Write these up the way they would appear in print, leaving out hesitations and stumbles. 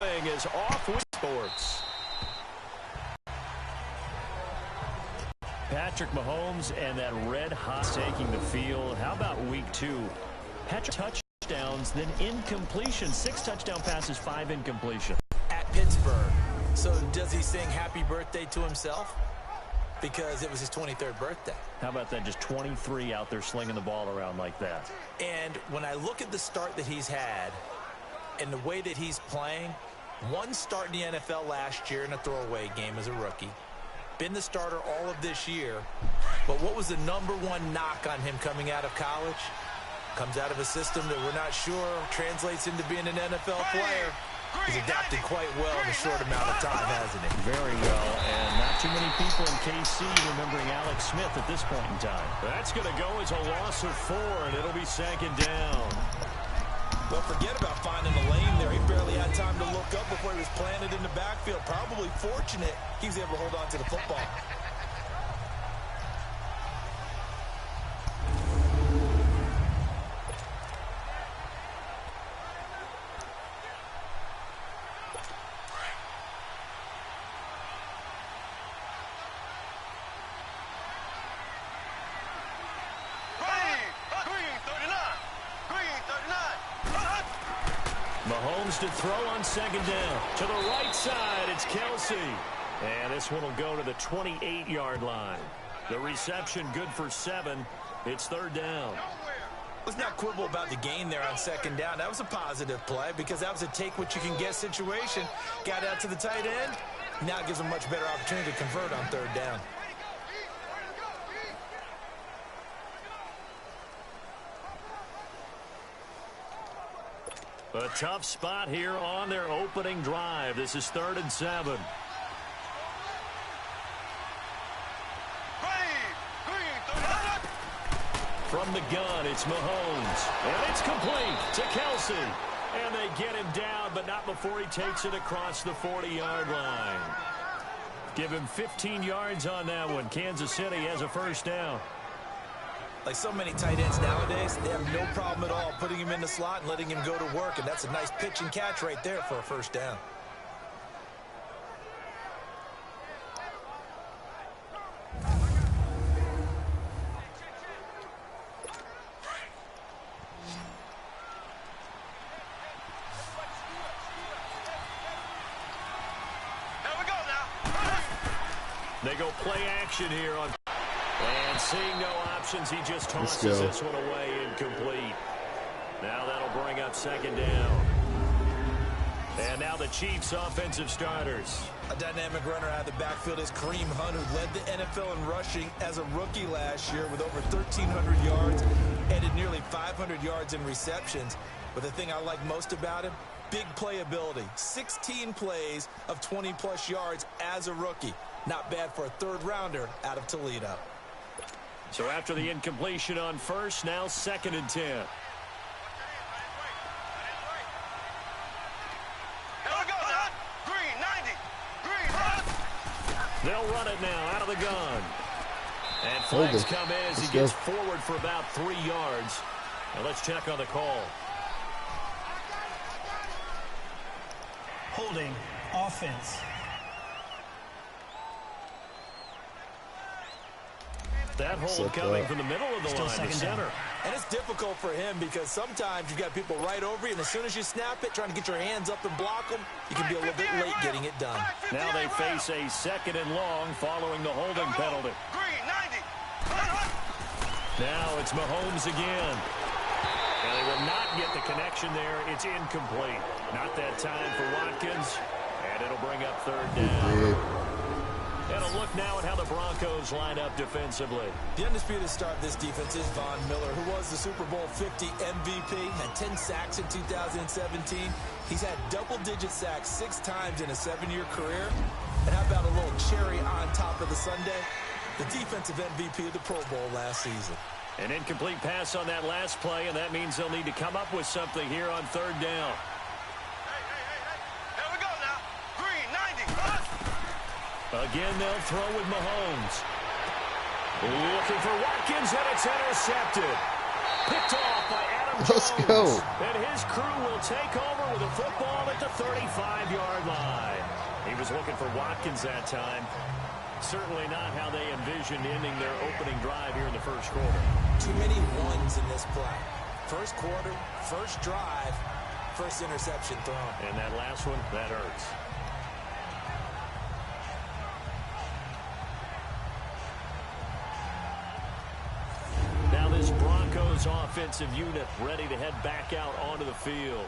Is off with sports. Patrick Mahomes and that red hot taking the field. How about week 2? Patrick touchdowns, then incompletion. 6 touchdown passes, 5 incompletion. At Pittsburgh. So does he sing happy birthday to himself? Because it was his 23rd birthday. How about that? Just 23 out there slinging the ball around like that. And when I look at the start that he's had and the way that he's playing, one start in the NFL last year in a throwaway game as a rookie. Been the starter all of this year. But what was the #1 knock on him coming out of college? Comes out of a system that we're not sure translates into being an NFL player. He's adapted quite well in a short amount of time, hasn't he? Very well, and not too many people in KC remembering Alex Smith at this point in time. That's going to go as a loss of 4, and it'll be 2nd down. Well, forget about finding the lane there. He barely had time to look up before he was planted in the backfield. Probably fortunate he was able to hold on to the football. Mahomes to throw on 2nd down. To the right side, it's Kelsey. And this one will go to the 28-yard line. The reception good for 7. It's 3rd down. Let's not quibble about the gain there on 2nd down. That was a positive play because that was a take-what-you-can-get situation. Got out to the tight end. Now it gives him a much better opportunity to convert on 3rd down. A tough spot here on their opening drive. This is 3rd and 7. From the gun, it's Mahomes. And it's complete to Kelsey. And they get him down, but not before he takes it across the 40-yard line. Give him 15 yards on that one. Kansas City has a 1st down. Like so many tight ends nowadays, they have no problem at all putting him in the slot and letting him go to work. And that's a nice pitch and catch right there for a 1st down. They go play action here on. And seeing no options, he just tosses this one away incomplete. Now that'll bring up 2nd down. And now the Chiefs' offensive starters. A dynamic runner out of the backfield is Kareem Hunt, who led the NFL in rushing as a rookie last year with over 1,300 yards, added nearly 500 yards in receptions. But the thing I like most about him, big playability. 16 plays of 20-plus yards as a rookie. Not bad for a 3rd-rounder out of Toledo. So after the incompletion on 1st, now 2nd and 10. They'll run it now out of the gun. And flags come in as he gets forward for about 3 yards. Now let's check on the call. Holding offense. That hold coming from the middle of the line to center. And it's difficult for him because sometimes you've got people right over you, and as soon as you snap it, trying to get your hands up and block them, you can be a little bit late getting it done. Now they face a 2nd and long following the holding penalty. Now it's Mahomes again. And they will not get the connection there. It's incomplete. Not that time for Watkins. And it'll bring up 3rd down. And a look now at how the Broncos line up defensively. The undisputed star of this defense is Von Miller, who was the Super Bowl 50 MVP, had 10 sacks in 2017. He's had double-digit sacks 6 times in a 7-year career. And how about a little cherry on top of the sundae? The defensive MVP of the Pro Bowl last season. An incomplete pass on that last play, and that means they'll need to come up with something here on 3rd down. Again, they'll throw with Mahomes. Looking for Watkins, and it's intercepted. Picked off by Adam Let's go. And his crew will take over with a football at the 35-yard line. He was looking for Watkins that time. Certainly not how they envisioned ending their opening drive here in the first quarter. Too many ones in this play. First quarter, first drive, first interception thrown. And that last one, that hurts. Now this Broncos offensive unit ready to head back out onto the field.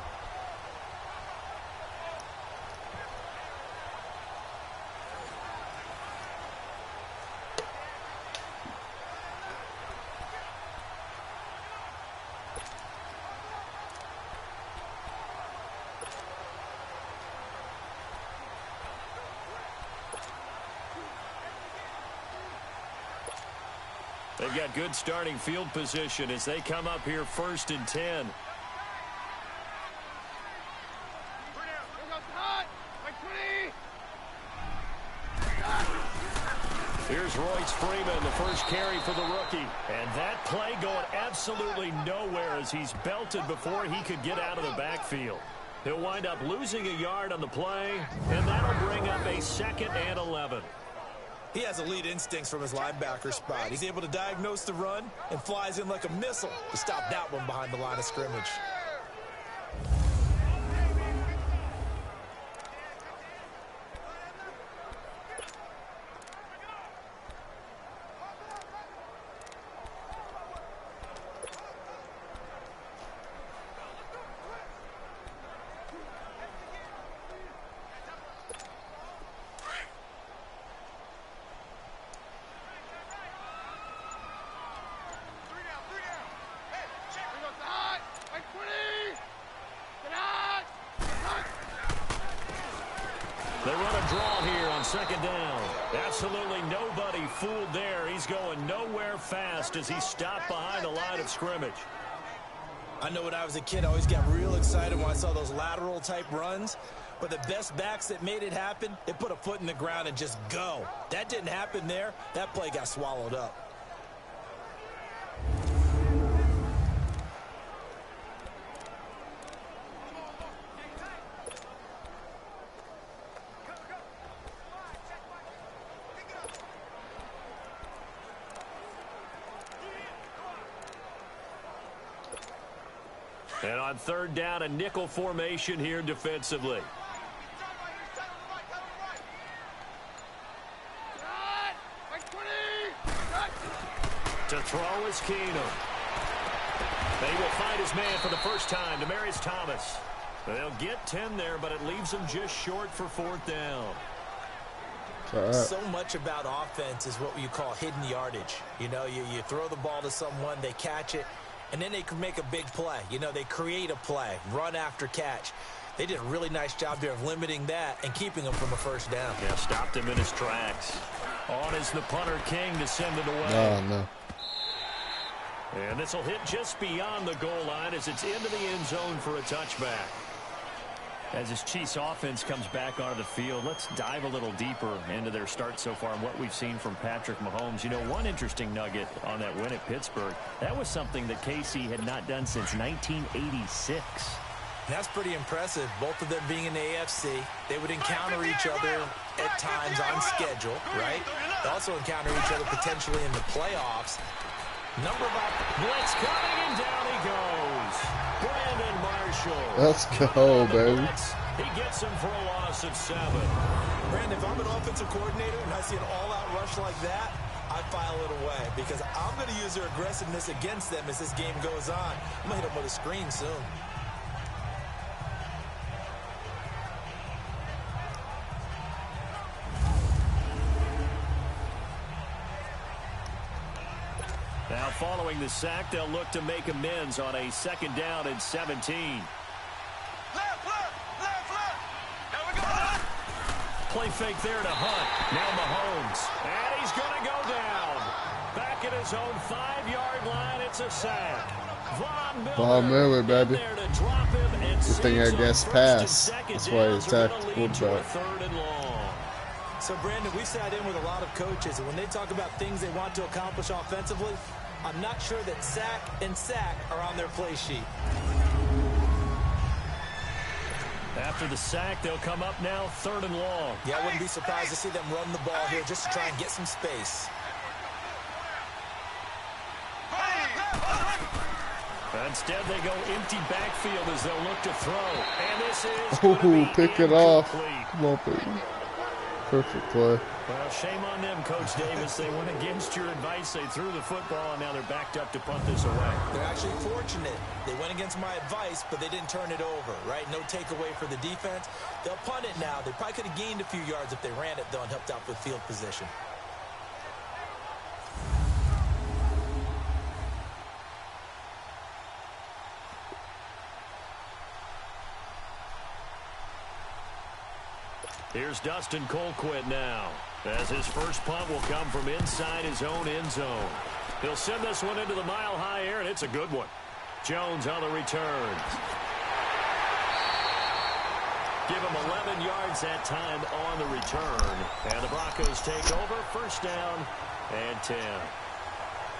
They've got good starting field position as they come up here 1st and 10. Here's Royce Freeman, the first carry for the rookie. And that play going absolutely nowhere as he's belted before he could get out of the backfield. He'll wind up losing a yard on the play, and that'll bring up a 2nd and 11. He has elite instincts from his linebacker spot. He's able to diagnose the run and flies in like a missile to stop that one behind the line of scrimmage. They run a draw here on 2nd down. Absolutely nobody fooled there. He's going nowhere fast as he stopped behind the line of scrimmage. I know when I was a kid, I always got real excited when I saw those lateral type runs. But the best backs that made it happen, they put a foot in the ground and just go. That didn't happen there. That play got swallowed up. And on 3rd down, a nickel formation here defensively. To throw is Keenum. They will find his man for the first time, Demaryius Thomas. They'll get 10 there, but it leaves them just short for 4th down. So much about offense is what you call hidden yardage. You know, you throw the ball to someone, they catch it, and then they can make a big play. You know, they create a play, run after catch. They did a really nice job there of limiting that and keeping him from a first down. Yeah, stopped him in his tracks. On is the punter, King, to send it away. Oh, no. And this will hit just beyond the goal line as it's into the end zone for a touchback. As this Chiefs offense comes back onto the field, let's dive a little deeper into their start so far and what we've seen from Patrick Mahomes. You know, one interesting nugget on that win at Pittsburgh, that was something that KC had not done since 1986. That's pretty impressive. Both of them being in the AFC, they would encounter each other at times on schedule, right? They also encounter each other potentially in the playoffs. Number of blitz coming, and down he goes. Brandon Marshall. Let's go, baby. He gets him for a loss of 7. Brandon, if I'm an offensive coordinator and I see an all-out rush like that, I file it away because I'm going to use their aggressiveness against them as this game goes on. I'm going to hit them with a screen soon. Now following the sack, they'll look to make amends on a 2nd down and 17. Left. Now we go. Play fake there to Hunt. Now Mahomes. And he's going to go down. Back at his own 5-yard line, it's a sack. Von Miller, baby. This thing had gas pass. That's why he attacked the quarterback. So, Brandon, we've sat in with a lot of coaches, and when they talk about things they want to accomplish offensively, I'm not sure that sack and sack are on their play sheet. After the sack, they'll come up now 3rd and long. Yeah, I wouldn't be surprised to see them run the ball here just to try and get some space. Instead, they go empty backfield as they'll look to throw. And this is pick it off. Come on, baby. Perfect play. Well, shame on them, Coach Davis. They went against your advice. They threw the football, and now they're backed up to punt this away. They're actually fortunate. They went against my advice, but they didn't turn it over, right? No takeaway for the defense. They'll punt it now. They probably could have gained a few yards if they ran it, though, and helped out with field position. Here's Dustin Colquitt now, as his first punt will come from inside his own end zone. He'll send this one into the mile-high air, and it's a good one. Jones on the return. Give him 11 yards that time on the return. And the Broncos take over, 1st down and 10.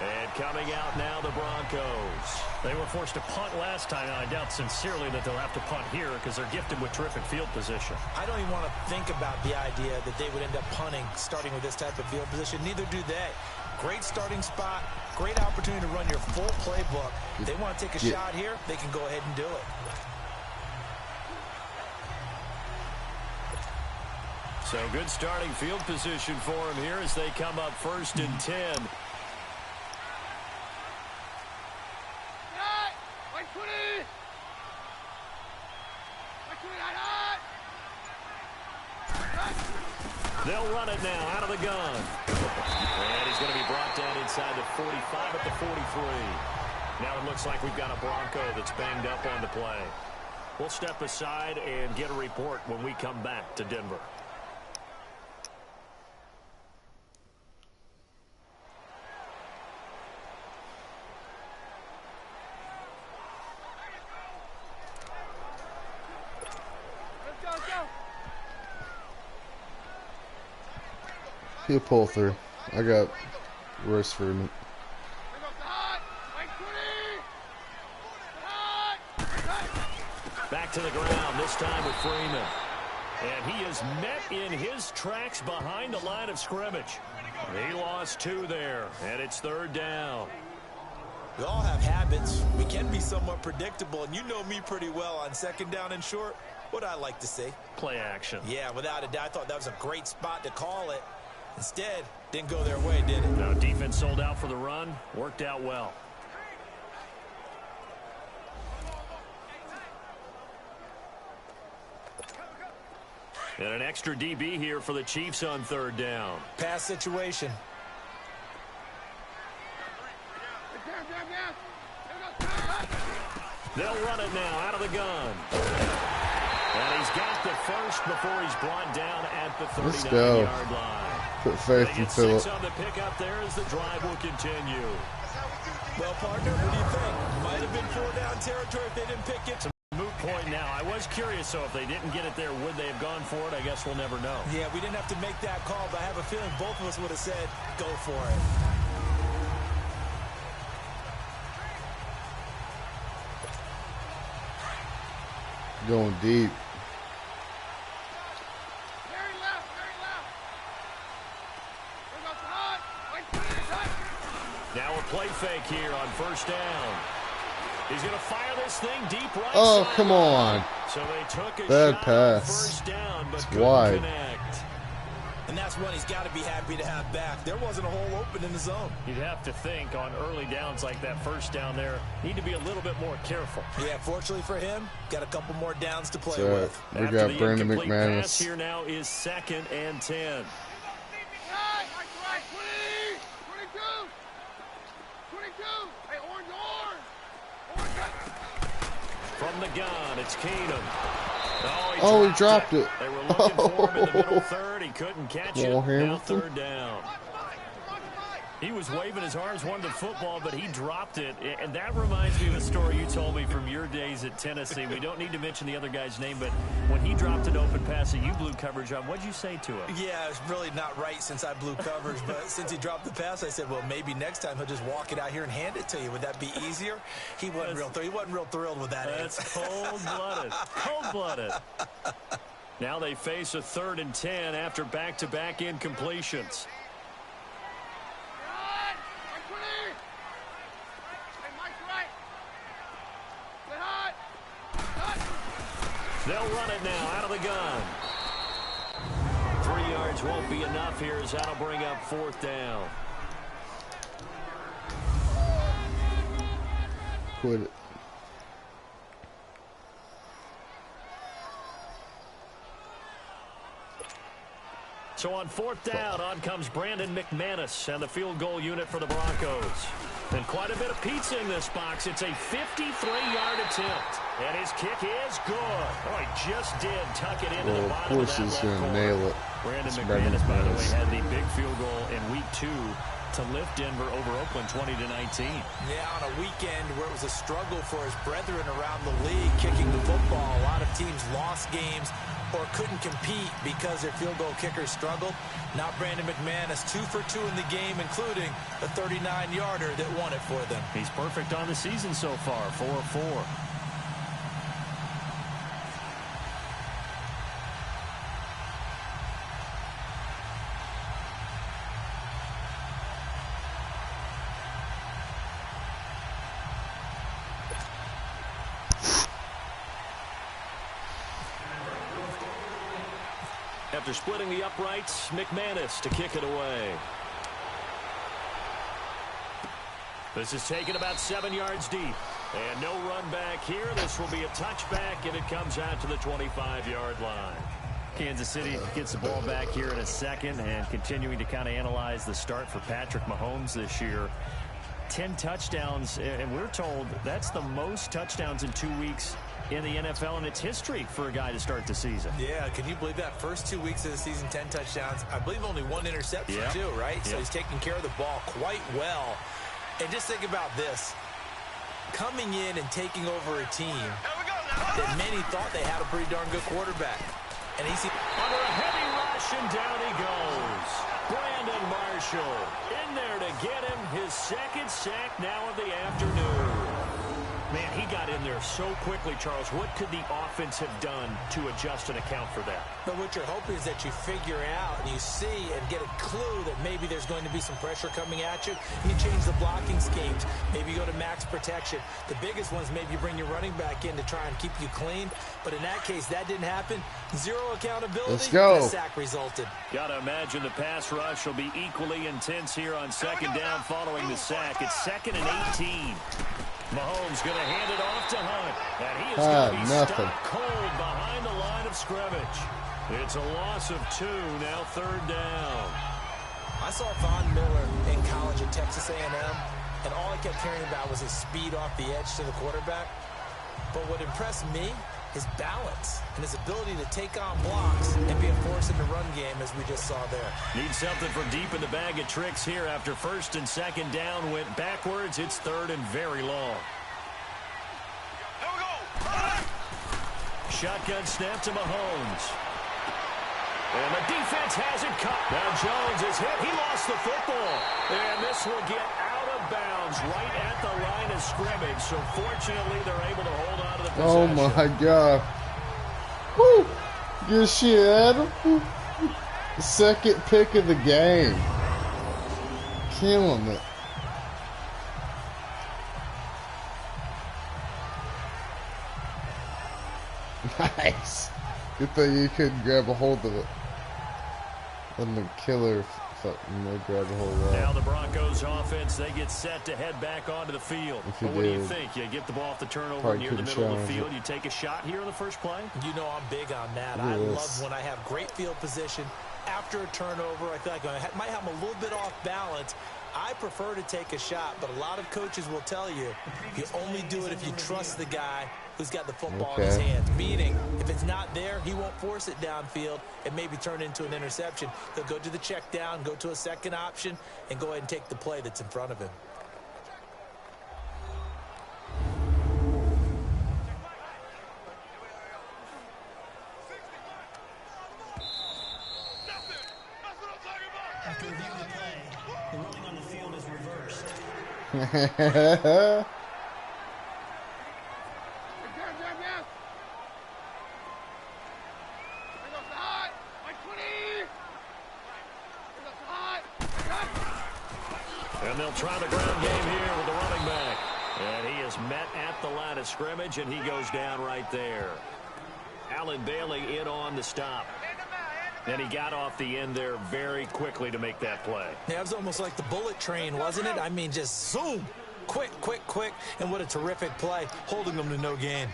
And coming out now, the Broncos. They were forced to punt last time, and I doubt sincerely that they'll have to punt here because they're gifted with terrific field position. I don't even want to think about the idea that they would end up punting starting with this type of field position. Neither do they. Great starting spot, great opportunity to run your full playbook. If they want to take a shot here, they can go ahead and do it. So good starting field position for them here as they come up 1st and 10. They'll run it now out of the gun. And he's going to be brought down inside the 45 at the 43. Now it looks like we've got a Bronco that's banged up on the play. We'll step aside and get a report when we come back to Denver. He'll pull through. I got worse for him. Back to the ground, this time with Freeman. And he is met in his tracks behind the line of scrimmage. He lost 2 there, and it's 3rd down. We all have habits. We can be somewhat predictable, and you know me pretty well on 2nd down and short. What I like to say? Play action. Yeah, without a doubt. I thought that was a great spot to call it. Instead, didn't go their way, did it? No, defense sold out for the run. Worked out well. And an extra DB here for the Chiefs on 3rd down. Pass situation. They'll run it now out of the gun. And he's got the first before he's brought down at the 39-yard line. Put faith in Phillip. 6 on the pickup there as the drive will continue. Well, partner, what do you think? Might have been 4-down territory if they didn't pick it. It's a moot point now. I was curious, so if they didn't get it there, would they have gone for it? I guess we'll never know. Yeah, we didn't have to make that call, but I have a feeling both of us would have said, go for it. Going deep. Now a play fake here on 1st down. He's going to fire this thing deep right. Oh, come on. So they took a Bad shot pass. 1st down, but It's couldn't wide. connect. And that's one he's got to be happy to have back. There wasn't a hole open in the zone. You'd have to think on early downs like that 1st down there, need to be a little bit more careful. Yeah, fortunately for him, got a couple more downs to play So, with. we After got the Brandon incomplete pass, McManus. here now is 2nd and 10. From the gun, it's Keenum. Oh, he dropped it. They were looking for him in the middle 3rd. He couldn't catch it. Now Hamilton. 3rd down. He was waving his arms, wanted the football, but he dropped it. And that reminds me of a story you told me from your days at Tennessee. We don't need to mention the other guy's name, but when he dropped an open pass that you blew coverage on, what'd you say to him? Yeah, it's really not right since I blew coverage, but since he dropped the pass, I said, well, maybe next time he'll just walk it out here and hand it to you. Would that be easier? He wasn't real thrilled with that. That's cold-blooded. Cold-blooded. Now they face a 3rd and 10 after back-to-back incompletions. They'll run it now out of the gun. 3 yards won't be enough here as that'll bring up 4th down. Quit it. So on 4th down, on comes Brandon McManus and the field goal unit for the Broncos. And quite a bit of pizza in this box. It's a 53-yard attempt. And his kick is good. Oh, he just did tuck it into the bottom of that left corner. Of course he's going to nail it. Brandon McManus, by the way, had the big field goal in week 2 to lift Denver over Oakland 20-19. Yeah, on a weekend where it was a struggle for his brethren around the league kicking the football. A lot of teams lost games or couldn't compete because their field goal kickers struggled. Now Brandon McManus 2 for 2 in the game, including a 39-yarder that won it for them. He's perfect on the season so far, 4 of 4. After splitting the uprights, McManus to kick it away. This is taken about 7 yards deep. And no run back here. This will be a touchback, and it comes out to the 25-yard line. Kansas City gets the ball back here in a second and continuing to kind of analyze the start for Patrick Mahomes this year. 10 touchdowns, and we're told that's the most touchdowns in 2 weeks in the NFL in its history for a guy to start the season. Yeah, can you believe that? First 2 weeks of the season, 10 touchdowns. I believe only 1 interception, too, right? So he's taking care of the ball quite well. And just think about this. Coming in and taking over a team that many thought they had a pretty darn good quarterback. And he's under a heavy rush, and down he goes. Brandon Marshall in there to get him his 2nd sack now of the afternoon. Man, he got in there so quickly, Charles. What could the offense have done to adjust and account for that? But what you're hoping is that you figure out and you see and get a clue that maybe there's going to be some pressure coming at you. You change the blocking schemes. Maybe you go to max protection. The biggest ones, maybe you bring your running back in to try and keep you clean. But in that case, that didn't happen. Zero accountability. Let's go. The sack resulted. Got to imagine the pass rush will be equally intense here on 2nd down following the sack. It's 2nd and 18. Mahomes going to hand it off to Hunt. And he is going to be stopped cold behind the line of scrimmage. It's a loss of 2, now 3rd down. I saw Von Miller in college at Texas A&M, and all I kept hearing about was his speed off the edge to the quarterback. But what impressed me, his balance and his ability to take on blocks and be a force in the run game, as we just saw there. Need something for deep in the bag of tricks here after 1st and 2nd down went backwards. It's 3rd and very long. Here we go. Shotgun snap to Mahomes. And the defense has it cut. Now Jones is hit. He lost the football. And this will get out of bounds right at the line of scrimmage. So fortunately, they're able to hold on to the possession. Oh my God. Woo! Good shit, Adam. The 2nd pick of the game. Killing it. Nice. Good thing you couldn't grab a hold of it. And the killer fucking grab a hold of that. Now the Broncos offense, they get set to head back onto the field. But what do you think? You get the ball off the turnover near the middle of the field. You take a shot here on the first play? You know I'm big on that. I love when I have great field position. After a turnover, I feel like I might have a little bit off balance. I prefer to take a shot, but a lot of coaches will tell you, you only do it if you trust the guy who's got the football in his hands. Meaning, if it's not there, he won't force it downfield and maybe turn into an interception. He'll go to the check down, go to a second option, and go ahead and take the play that's in front of him. After reviewing the play, the ruling on the field is reversed. And they'll try the ground game here with the running back. And he is met at the line of scrimmage, and he goes down right there. Alan Bailey in on the stop. And he got off the end there very quickly to make that play. Yeah, it was almost like the bullet train, wasn't it? I mean, just zoom. Quick, quick, quick. And what a terrific play, holding them to no gain.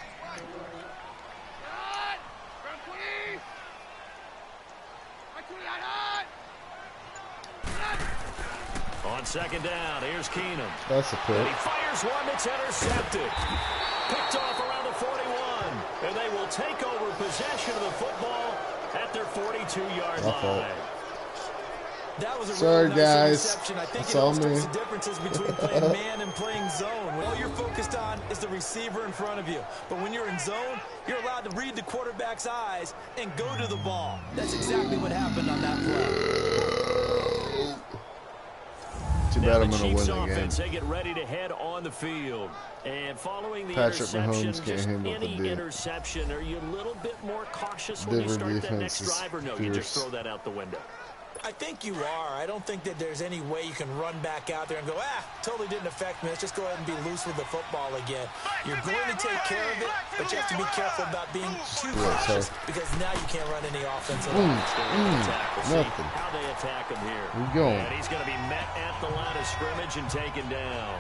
On second down, here's Keenum. That's a pick. And he fires one that's intercepted. Picked off around the 41. And they will take over possession of the football at their 42-yard line. That was a Sorry, really nice guys. interception. I think It's it all illustrates me. the differences between playing man and playing zone. When all you're focused on is the receiver in front of you. But when you're in zone, you're allowed to read the quarterback's eyes and go to the ball. That's exactly what happened on that play. Too bad I'm going to win Offense, again. they get ready to head on the field. And following the Patrick interception, Mahomes can't just handle the any big. interception, are you a little bit more cautious when you Denver start that defense next is drive, or no, you just fierce. throw that out the window? I think you are. I don't think that there's any way you can run back out there and go, totally didn't affect me. Let's just go ahead and be loose with the football again. You're going to take care of it, but you have to be careful about being too cautious because now you can't run any offensive line. Nothing. How they attack him here. We going. And he's going to be met at the line of scrimmage and taken down.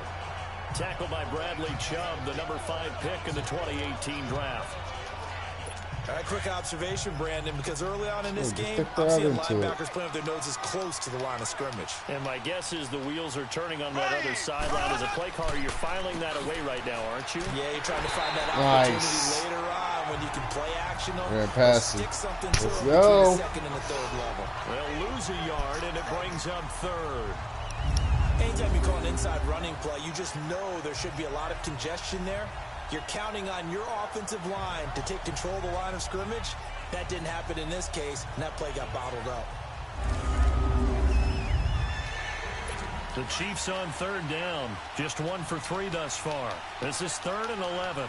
Tackled by Bradley Chubb, the number 5 pick in the 2018 draft. All right, quick observation, Brandon, because early on in this just game, stick I'm right seeing into it. linebackers playing with their noses close to the line of scrimmage. And my guess is the wheels are turning on that other sideline. As a play caller, you're filing that away right now, aren't you? Yeah, you're trying to find that Nice. opportunity later on when you can play action on We're passing. stick something to Let's them go. between the second and the third level. They'll lose a yard, and it brings up third. Anytime you call an inside running play, you just know there should be a lot of congestion there. You're counting on your offensive line to take control of the line of scrimmage. That didn't happen in this case, and that play got bottled up. The Chiefs on third down. Just 1 for 3 thus far. This is 3rd and 11.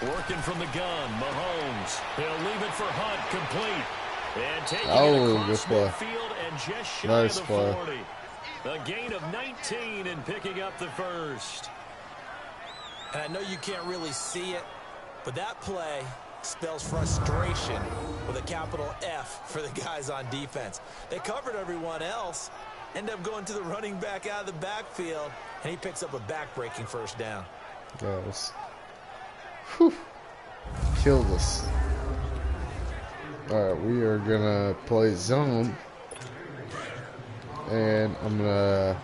Working from the gun, Mahomes. He'll leave it for Hunt, complete. And taking it across midfield and just shy of the 40. A gain of 19 and picking up the first. And I know you can't really see it, but that play spells frustration with a capital F for the guys on defense. They covered everyone else, end up going to the running back out of the backfield, and he picks up a back-breaking first down. Guys. Whew. Killed us. Alright, we are gonna play zone. And I'm gonna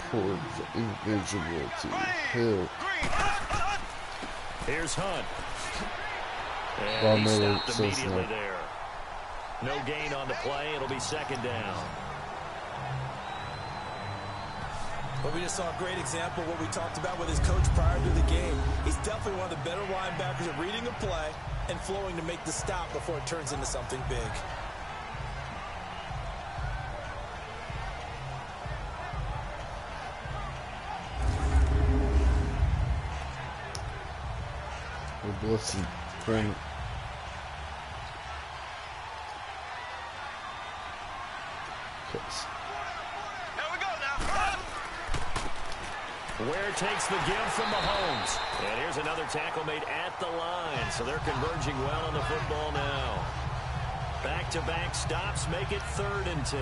pull the individual to Hill. Here's Hunt. Well, And he Miller stopped says immediately no. there. No gain on the play. It'll be 2nd down. But we just saw a great example of what we talked about with his coach prior to the game. He's definitely one of the better linebackers at reading a play and flowing to make the stop before it turns into something big. We're blitzing. Bring it. Ware takes the give from Mahomes. And here's another tackle made at the line. So they're converging well on the football now. Back-to-back stops make it 3rd and 10.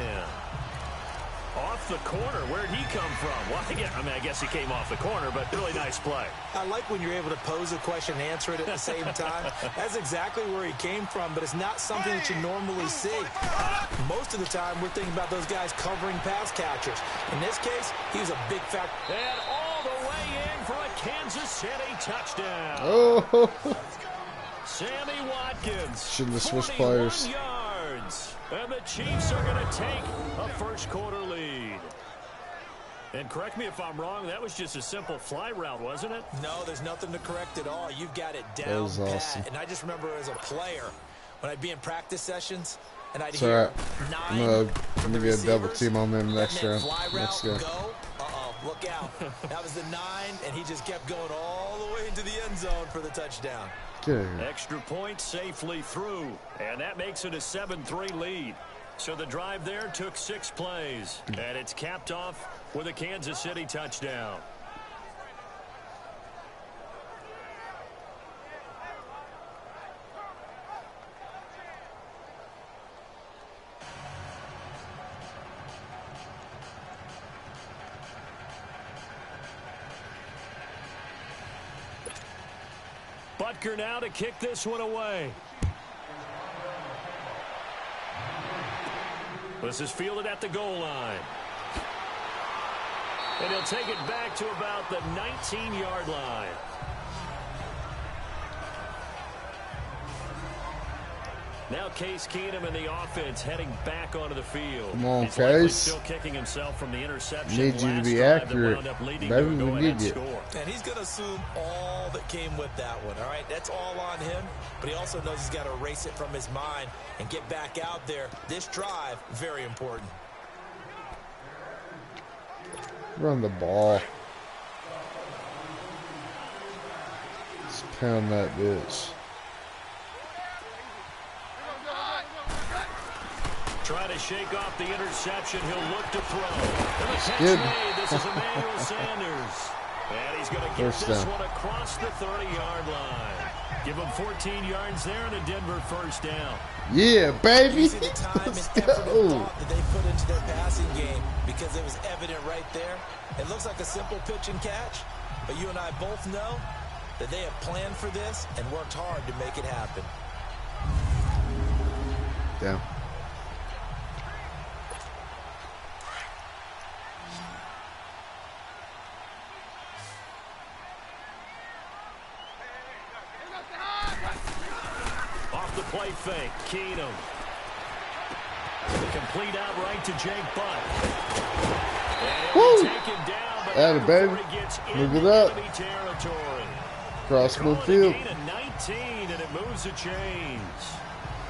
Off the corner. Where'd he come from? Well, I guess he came off the corner, but really nice play. I like when you're able to pose a question and answer it at the same time. That's exactly where he came from, but it's not something that you normally see. Most of the time, we're thinking about those guys covering pass catchers. In this case, he was a big factor. And all the way in for a Kansas City touchdown. Oh, Sammy Watkins. shouldn't have switched players. 41 yards. And the Chiefs are going to take a first quarter lead. And correct me if I'm wrong, that was just a simple fly route, wasn't it? No, there's nothing to correct at all. You've got it That down was pat. awesome. And I just remember as a player, when I'd be in practice sessions, and I'd It's hear alright. 9 I'm gonna get a double team on them next that round. fly Let's route, go. Uh-oh, look out. That was the 9, and he just kept going all the way into the end zone for the touchdown. Get out of here. Extra point safely through. And that makes it a 7-3 lead. So the drive there took 6 plays. And it's capped off with a Kansas City touchdown. Butker now to kick this one away. This is fielded at the goal line. And he'll take it back to about the 19-yard line. Now Case Keenum and the offense heading back onto the field. Come on, He's likely Case. still kicking himself from the interception. Need you to last be drive that accurate. wound up leading Better to a than we go-ahead need you. score. And he's going to assume all that came with that one, all right? That's all on him, but he also knows he's got to erase it from his mind and get back out there. This drive, very important. Run the ball. Let's pound that bitch. Try to shake off the interception. He'll look to throw. And the catch Good. made. This is Emmanuel Sanders. And he's going to get First this down. one across the 30-yard line. Give him 14 yards there and a Denver first down. Yeah, baby. You see the time and Let's effort and go. thought that they put into their passing game because it was evident right there. It looks like a simple pitch and catch, but you and I both know that they have planned for this and worked hard to make it happen. Down. Off the play fake. Keenum. The complete out right to Jake Butt. And he'll Woo! be taken down, but Atta not baby. before he gets Move into it up. enemy territory. Cross Call it a midfield. gain of 19, and it moves the chains.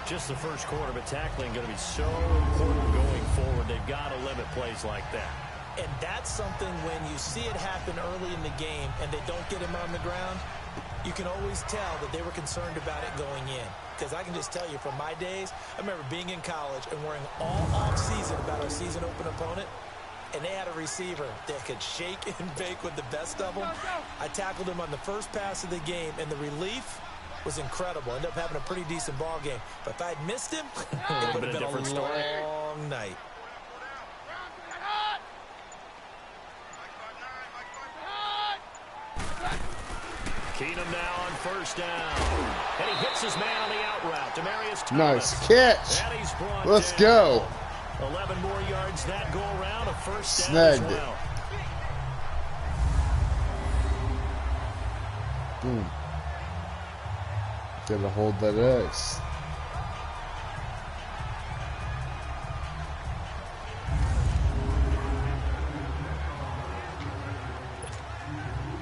Just the first quarter, but tackling going to be so important going forward. They've got to limit plays like that. And that's something when you see it happen early in the game and they don't get him on the ground, you can always tell that they were concerned about it going in. Because I can just tell you from my days, I remember being in college and worrying all off-season about our season open opponent, and they had a receiver that could shake and bake with the best of them. I tackled him on the first pass of the game, and the relief was incredible. Ended up having a pretty decent ball game. But if I'd missed him, it would have been a different story. long night. Keenum now on first down. And he hits his man on the out route. Demarius Thomas. Nice catch. And he's brought Let's down. go. 11 more yards that go around. A first down Snagged as it. well. Boom. Gotta hold that X.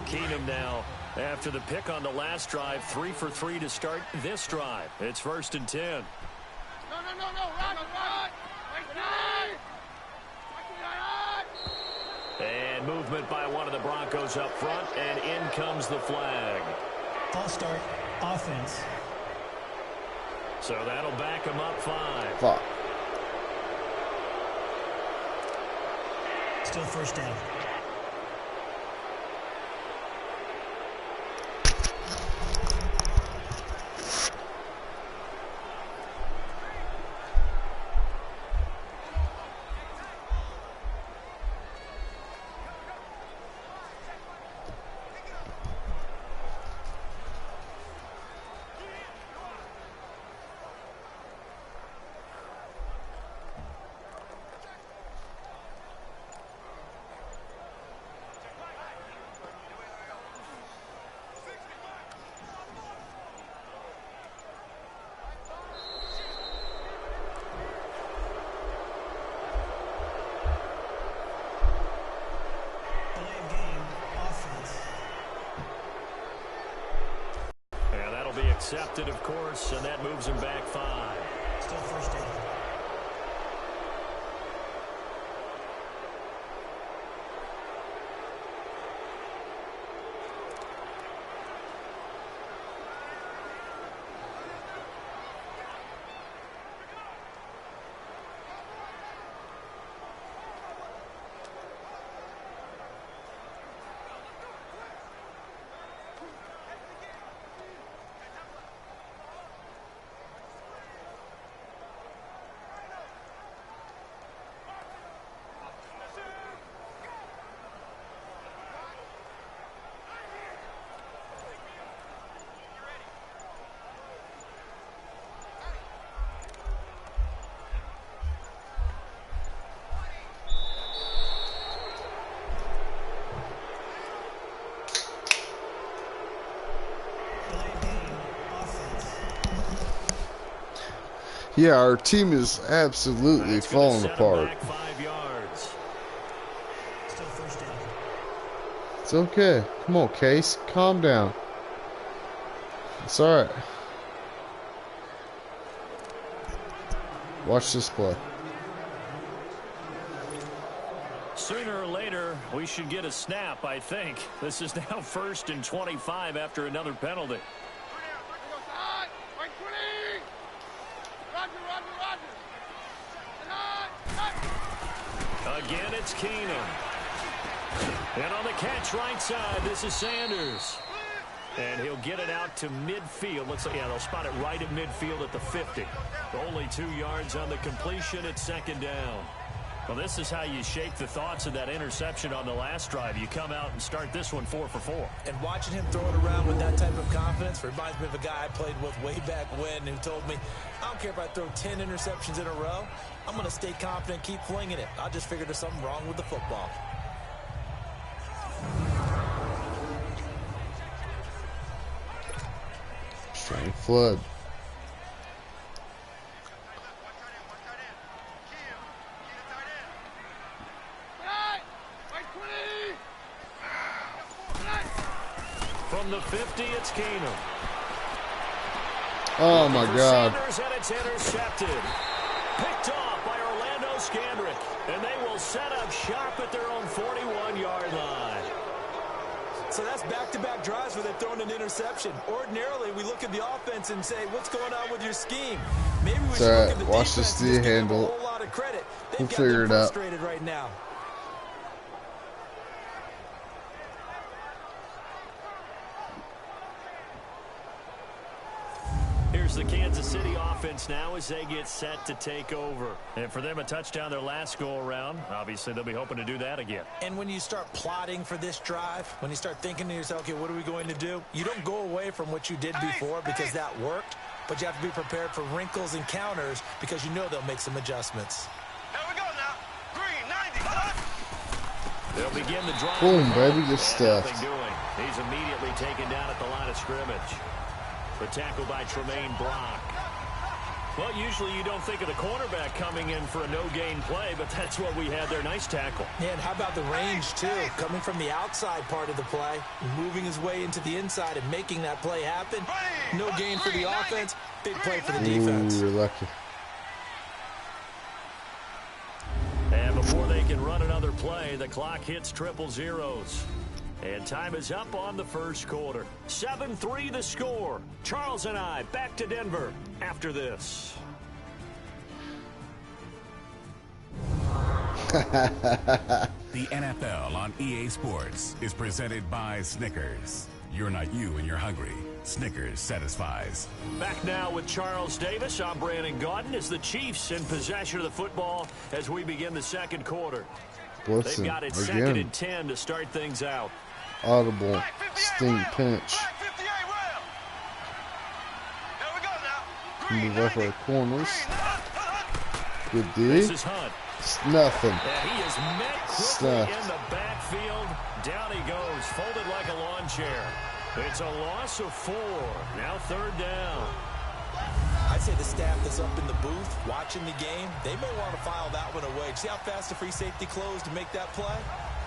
Keenum now after the pick on the last drive. 3 for 3 to start this drive. It's 1st and 10. No, run. And movement by one of the Broncos up front, and in comes the flag. False start, offense. So that'll back him up 5. Fuck. Still first down. intercepted, of course, and that moves him back 5. Still first down. Yeah, our team is absolutely falling apart. Back 5 yards. Still first down. It's okay. Come on, Case. Calm down. It's alright. Watch this play. Sooner or later, we should get a snap, I think. This is now 1st and 25 after another penalty. Again, it's Keenum. And on the catch right side, this is Sanders. And he'll get it out to midfield. Looks like, yeah, they'll spot it right at midfield at the 50. Only 2 yards on the completion at 2nd down. Well, this is how you shape the thoughts of that interception on the last drive. You come out and start this one 4 for 4. And watching him throw it around with that type of confidence reminds me of a guy I played with way back when who told me, I don't care if I throw 10 interceptions in a row. I'm going to stay confident, keep flinging it. I just figured there's something wrong with the football. Strong flood. From the 50, it's Keenum. Oh my God. Sanders, and it's intercepted. Picked off by Orlando Scandrick. And they will set up shop at their own 41-yard line. So that's back-to-back drives where they've thrown an interception. Ordinarily, we look at the offense and say, what's going on with your scheme? Maybe we should look at the Watch defense this and just give them handle. a whole lot of credit. They've We'll got figure them it out. frustrated right now. Here's the Kansas City offense now as they get set to take over. And for them, a touchdown their last go-around. Obviously, they'll be hoping to do that again. And when you start plotting for this drive, when you start thinking to yourself, okay, what are we going to do? You don't go away from what you did before because that worked, but you have to be prepared for wrinkles and counters because you know they'll make some adjustments. Here we go now. Green 90. They'll begin the drive. Boom, baby, good And stuff. nothing doing. He's immediately taken down at the line of scrimmage. The tackle by Tremaine Brock. Well, usually you don't think of the cornerback coming in for a no-gain play, but that's what we had there. Nice tackle. Yeah, and how about the range, too? Coming from the outside part of the play, moving his way into the inside and making that play happen. No gain for the offense, big play for the defense. Ooh, you're lucky. And before they can run another play, the clock hits triple zeros. And time is up on the first quarter. 7-3 the score. Charles and I back to Denver after this. The NFL on EA Sports is presented by Snickers. You're not you and you're hungry. Snickers satisfies. Back now with Charles Davis. I'm Brandon Gaudin as the Chiefs in possession of the football as we begin the second quarter. They've Blitzing got it 2nd again. and 10 to start things out. Audible. Sting pinch. Move up our corners. Good D. This is Hunt. It's nothing. And he is met quickly Stuffed. in the backfield. Down he goes, folded like a lawn chair. It's a loss of 4. Now 3rd down. I'd say the staff that's up in the booth watching the game, they may want to file that one away. See how fast the free safety closed to make that play?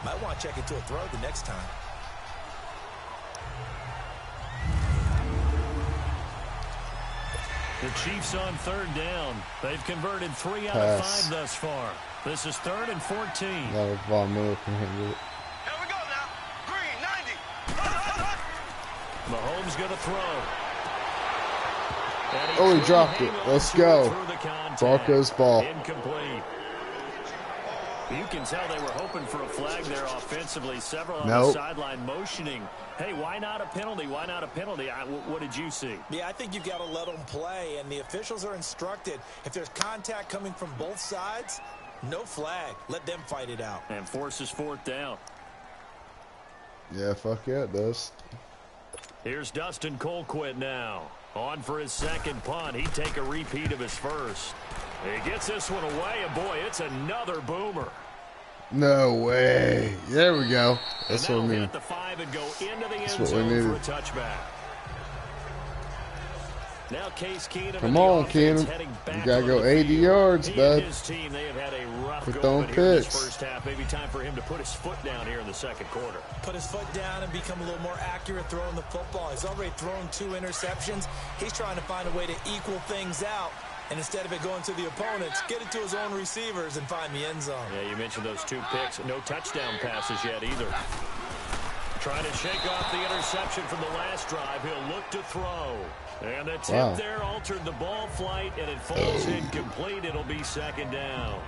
Might want to check it to a throw the next time. The Chiefs on third down. They've converted 3 out of 5 thus far. This is 3rd and 14. That was Von Miller can handle it. Here we go now. Green, 90. Mahomes going to throw. Oh, he dropped it. Let's go. Broncos ball. Incomplete. You can tell they were hoping for a flag there offensively. Several on Nope. the sideline motioning. Hey, why not a penalty? Why not a penalty? What did you see? Yeah, I think you've got to let them play, and the officials are instructed. If there's contact coming from both sides, no flag. Let them fight it out. And forces 4th down. Yeah, fuck yeah, it does. Here's Dustin Colquitt now. On for his second punt. He'd take a repeat of his first. He gets this one away, and boy, it's another boomer. No way. There we go. That's what we hit need. the 5 and go into the end That's what we zone needed. for a touchback. Now Case Keenum. Come on, Keenum. You gotta go 80 yards, bud. His team, they have had a rough Quit go throwing of it here in this picks. first half. Maybe time for him to put his foot down here in the second quarter. Put his foot down and become a little more accurate throwing the football. He's already thrown 2 interceptions. He's trying to find a way to equal things out. And instead of it going to the opponents, get it to his own receivers and find the end zone. Yeah, you mentioned those 2 picks. No touchdown passes yet either. Trying to shake off the interception from the last drive. He'll look to throw. And the tip there altered the ball flight, and it falls incomplete. It'll be 2nd down.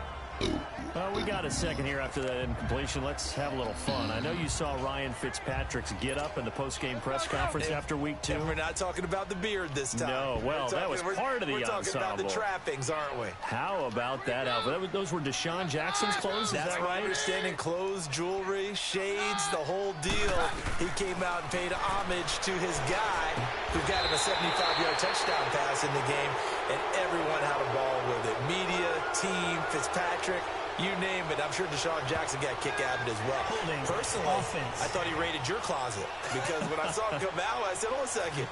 Well, we got a second here after that incompletion. Let's have a little fun. I know you saw Ryan Fitzpatrick's get up in the post-game press conference after week 2. And we're not talking about the beard this time. No, well, that was part of the ensemble. We're talking about the trappings, aren't we? How about that outfit? Those were Deshaun Jackson's clothes, is That's that my right? understanding. Clothes, jewelry, shades, the whole deal. He came out and paid homage to his guy who got him a 75-yard touchdown pass in the game, and everyone had a ball with it. Media, team, Fitzpatrick, you name it. I'm sure Deshaun Jackson got a kick out of it as well. Personally, I thought he raided your closet because when I saw him come out, I said, hold a second.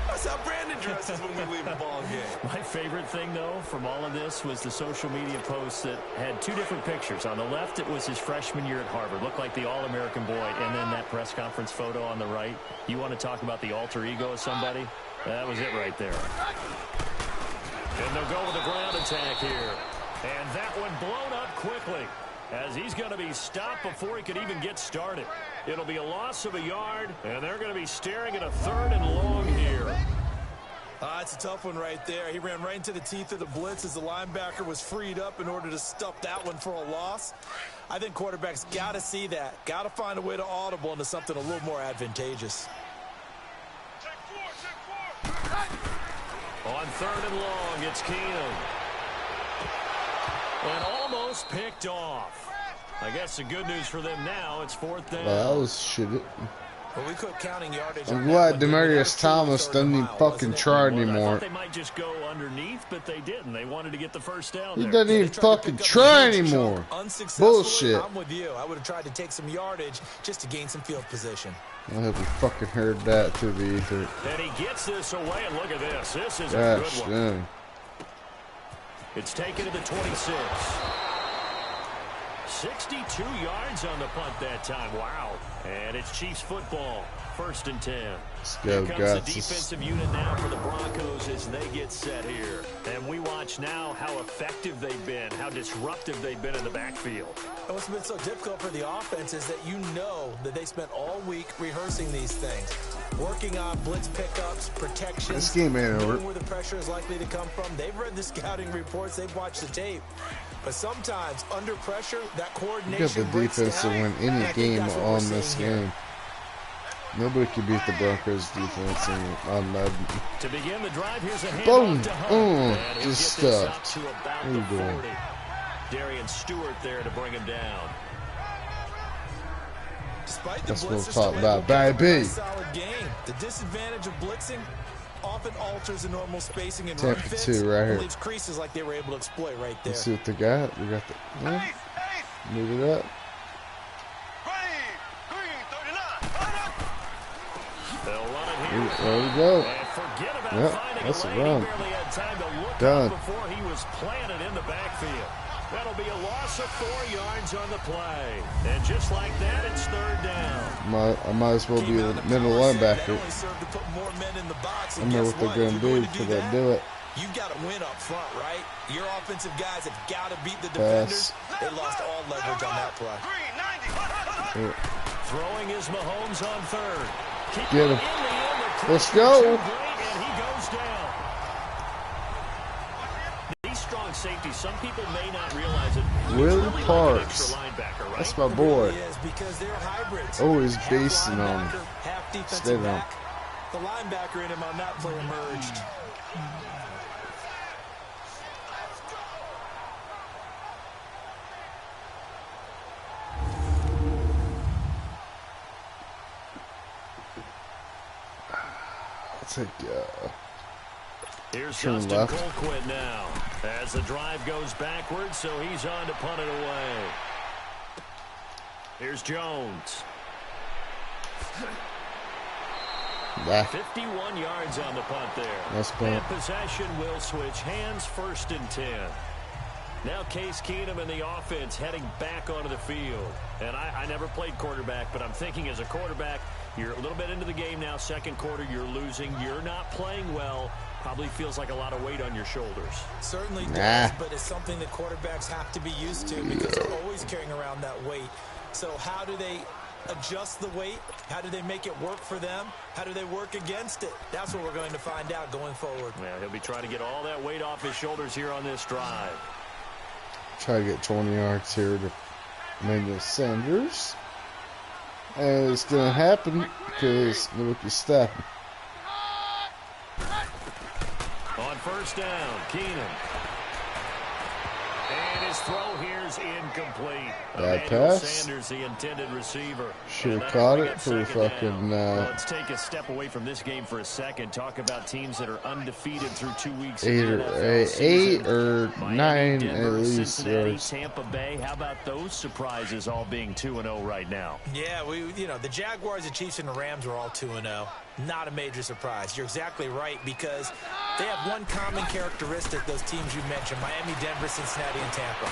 That's how Brandon dresses when we leave the ball game. My favorite thing, though, from all of this was the social media posts that had 2 different pictures. On the left, it was his freshman year at Harvard. Looked like the All-American boy. And then that press conference photo on the right. You want to talk about the alter ego of somebody? That was it right there. And they'll go with a ground attack here. And that one blown up quickly as he's going to be stopped before he could even get started. It'll be a loss of a yard, and they're going to be staring at a 3rd and long here. It's a tough one right there. He ran right into the teeth of the blitz as the linebacker was freed up in order to stuff that one for a loss. I think quarterbacks got to see that. Got to find a way to audible into something a little more advantageous. On 3rd and long, it's Keenum. And almost picked off. I guess the good news for them now, it's 4th down. Well, that was shit. Well, we quit counting yardage. I'm glad Demaryius Thomas doesn't even fucking try I anymore. thought they might just go underneath, but they didn't. They wanted to get the first down He there. doesn't even fucking try anymore. Bullshit. I'm with you. I would have tried to take some yardage just to gain some field position. I hope he fucking heard that through the ether. And he gets this away, and look at this. This is a Gosh, good one. dang. It's taken to the 26. 62 yards on the punt that time. Wow. And it's Chiefs football. 1st and 10. Let's Here go, comes guys. the defensive unit now for the Broncos as they get set here. And we watch now how effective they've been, how disruptive they've been in the backfield. And what's been so difficult for the offense is that you know that they spent all week rehearsing these things, working on blitz pickups, protections. This game ain't over. Knowing where the pressure is likely to come from. They've read the scouting reports. They've watched the tape. But sometimes, under pressure, that You coordination got the breaks defense to down, win and I any think game that's what we're on this seeing here. game. Nobody can beat the Broncos defense on Madden. To begin the drive, here's a Boom. handoff to Hunt. And he'll Just get this out stuffed. to about What are you the doing? 40. Darian Stewart there to bring him down. Despite the That's what blitz, we're they're talking still able about, to get a baby. nice solid game. The disadvantage of blitzing often alters the normal spacing and 10 run for fits. 2 right and here. leaves creases like they were able to exploit right there. Let's see what they got. We got the. Yeah. Move it up. They'll run it here. There we go. And forget about Yep, finding that's a a lane. run. He barely had time to look Done. up before he was planted in the backfield. That'll be a loss of 4 yards on the play. And just like that, it's 3rd down. I might as well be a middle linebacker. Only served to put more men in the box, I and know guess what they're going to If you're do before they do it. you've got to win up front, right? Your offensive guys have got to beat the defenders. They lost all leverage on that play. Yeah. Throwing is Mahomes on third. Get him. Let's go. And he goes down. These strong safeties, some people may not realize it. Will Really Parks. like an extra linebacker, right? That's my boy. Yes, because they're hybrids. Oh, he's Half basing on linebacker, half defensive Stay down. back. The linebacker in him on that play emerged. I'll take Here's turn Justin left. Colquitt now. As the drive goes backwards, so he's on to punt it away. Here's Jones. Nah. 51 yards on the punt there. Nice punt. And possession will switch hands, 1st and 10. Now Case Keenum and the offense heading back onto the field. And I never played quarterback, but I'm thinking as a quarterback, you're a little bit into the game now. Second quarter, you're losing. You're not playing well. Probably feels like a lot of weight on your shoulders. Certainly does, but it's something that quarterbacks have to be used to because they're always carrying around that weight. So how do they adjust the weight? How do they make it work for them? How do they work against it? That's what we're going to find out going forward. Yeah, he'll be trying to get all that weight off his shoulders here on this drive. Try to get 20 yards here to Emmanuel Sanders. And it's going to happen because look at Stafford. On 1st down, Keenum. And his throw here's incomplete. Bad Emmanuel pass. Sanders, the intended receiver. Should have And caught that'll it bring for up second fucking. down. Well, let's take a step away from this game for a second. Talk about teams that are undefeated through 2 weeks. of the NFL season. 8 or Miami, 9 Denver, at least Cincinnati, yards. Tampa Bay. How about those surprises all being 2-0 right now? Yeah, the Jaguars, the Chiefs, and the Rams were all 2-0. Not a major surprise. You're exactly right because they have one common characteristic, those teams you mentioned, Miami, Denver, Cincinnati, and Tampa.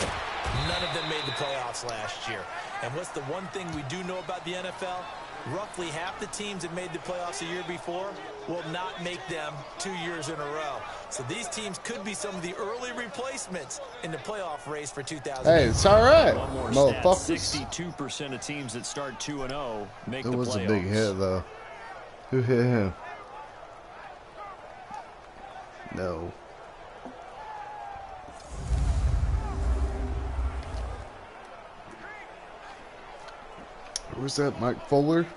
None of them made the playoffs last year. And what's the one thing we do know about the NFL? Roughly half the teams that made the playoffs a year before will not make them 2 years in a row. So these teams could be some of the early replacements in the playoff race for 2000. Hey, it's all right, One more motherfuckers. stat, 62% of teams that start 2-0 make It the was playoffs. a big hit, though. Who hit him? No. Who's that, Mike Fuller?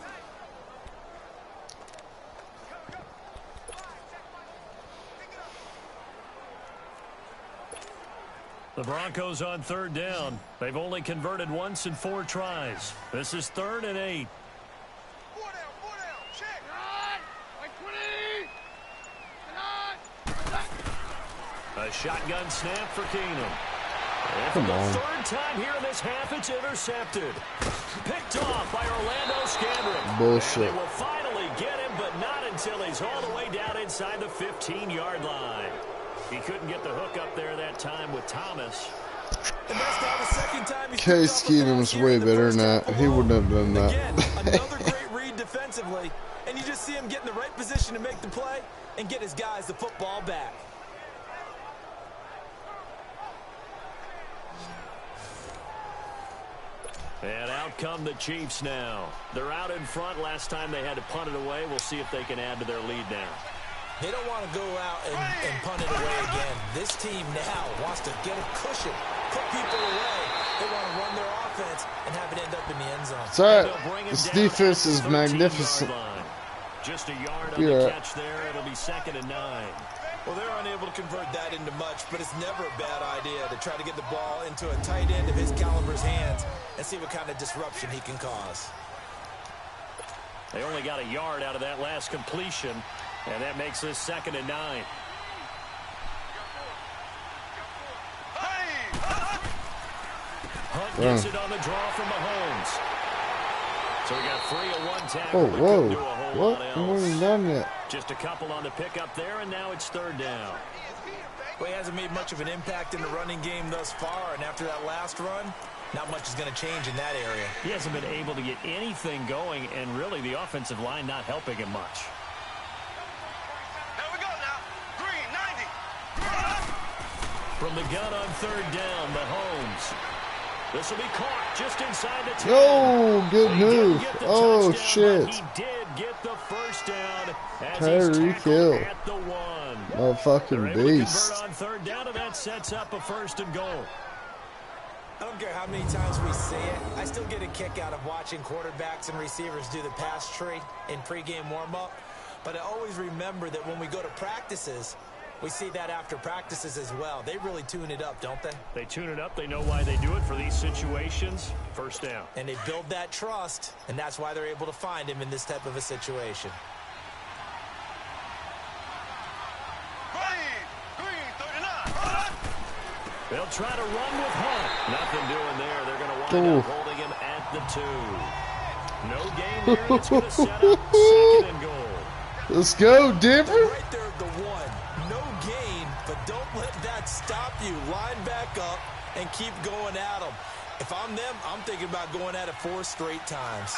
The Broncos on 3rd down. They've only converted once in 4 tries. This is 3rd and 8. 4 down, check. A shotgun snap for Keenum. And for Come the on. 3rd time here in this half, it's intercepted. Picked off by Orlando Scandrick. Bullshit. And they will finally get him, but not until he's all the way down inside the 15-yard line. He couldn't get the hook up there that time with Thomas. And that's now the second time he's Case picked off a Keenum pass was way here in the better first than half that. He wouldn't have done that. Again, another great read defensively, and you just see him get in the right position to make the play and get his guys the football back. And out come the Chiefs now. They're out in front. Last time they had to punt it away. We'll see if they can add to their lead now. They don't want to go out and punt it away again. This team now wants to get a cushion, put people away. They want to run their offense and have it end up in the end zone. It's all right. This defense is magnificent. Just a yard on Yeah. the catch there. It'll be 2nd and 9. Well, they're unable to convert that into much, but it's never a bad idea to try to get the ball into a tight end of his caliber's hands and see what kind of disruption he can cause. They only got a yard out of that last completion, and that makes this 2nd and 9. Hunt gets it on the draw from Mahomes. So we got 3 of 1 tackle. Oh, but whoa. couldn't do a whole What? lot We else. haven't done yet. Just a couple on the pickup there, and now it's 3rd down. Well, he hasn't made much of an impact in the running game thus far, and after that last run, not much is going to change in that area. He hasn't been able to get anything going, and really the offensive line not helping him much. Here we go now. Green, 90. the gun on third down, Mahomes. This will be caught just inside the 10. Oh, good move. Oh, Touchdown, shit. he did get the first down as Tyreek he's Hill. tackled at the 1. Motherfucking They're able to beast. convert on third down, and that sets up a 1st and goal. I don't care how many times we see it. I still get a kick out of watching quarterbacks and receivers do the pass tree in pregame warm-up. But I always remember that when we go to practices, we see that after practices as well. They really tune it up, don't they? They tune it up. They know why they do it for these situations. 1st down. And they build that trust, and that's why they're able to find him in this type of a situation. They'll try to run with Hunt. Nothing doing there. They're going to wind up holding him at the 2. No gain there. It's going to set up 2nd and goal. Let's go, Denver. Right there at the 1. No gain, but don't let that stop you. Line back up and keep going at them. If I'm them, I'm thinking about going at it 4 straight times.